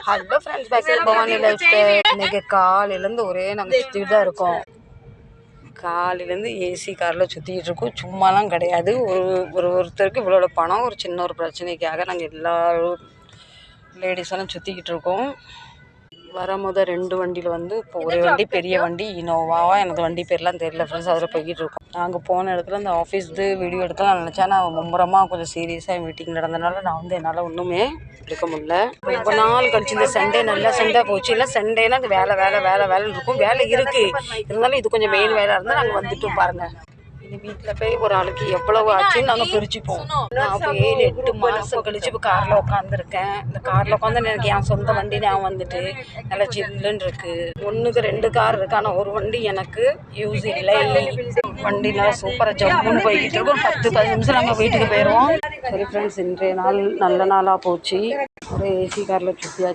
Hello friends, back to Bhavani lifestyle. இன்னைக்கு காலையிலேருந்து ஒரே நாங்கள் சுற்றிட்டு தான் இருக்கோம். காலையிலேருந்து ஏசி காரில் சுற்றிக்கிட்டு இருக்கோம். சும்மாலாம் கிடையாது. ஒருத்தருக்கு இவ்வளோ பணம், ஒரு சின்ன ஒரு பிரச்சனைக்காக நாங்கள் எல்லோரும் லேடிஸெல்லாம் சுற்றிக்கிட்டு இருக்கோம். வரும்போது 2 வண்டியில் வந்து இப்போ ஒரு வண்டி பெரிய வண்டி இனோவாவா, எனது வண்டி பேர்லாம் தெரியல ஃப்ரெண்ட்ஸ். அதில் போய்கிட்டு இருக்கோம். நாங்கள் போன இடத்துல அந்த ஆஃபீஸ் வீடியோ எடுத்து நான் நினச்சேன். நான் மும்முரமாக கொஞ்சம் சீரியஸாக மீட்டிங் நடந்தனால நான் வந்து என்னால் ஒன்றுமே எடுக்க முடியல. ரொம்ப நாள் கழிச்சு இந்த சண்டே நல்லா சண்டே போச்சு. இல்லை சண்டேனா அது வேலைன்னு இருக்கும். வேலை இருக்குது, இருந்தாலும் இது கொஞ்சம் மெயின் வேலை இருந்தால் நாங்கள் வந்துட்டோம் பாருங்கள். இனி வீட்டில் போய் ஒரு ஆளுக்கு எவ்வளவு ஆச்சுன்னு நாங்கள் பிரிச்சுப்போம். நான் இப்போ 7-8 மாதம் கழிச்சு இப்போ காரில் உட்காந்துருக்கேன். இந்த காரில் உட்காந்து எனக்கு என் சொந்த வண்டி நான் வந்துட்டு நல்லா சில்லுன்னு இருக்குது. 1க்கு 2 கார் இருக்குது, ஆனால் ஒரு வண்டி எனக்கு யூஸ் இல்லை. வண்டி நல்லா சூப்பராக ஜம்முன்னு போய்கிட்டு இருக்கும். 10-15 நிமிஷம் நாங்கள் வீட்டுக்கு போயிடுவோம். சரி ஃப்ரெண்ட்ஸ், இன்றைய நாள் நல்ல நாளாக போச்சு. ஒரு ஏசி காரில் சுற்றியாச்சு.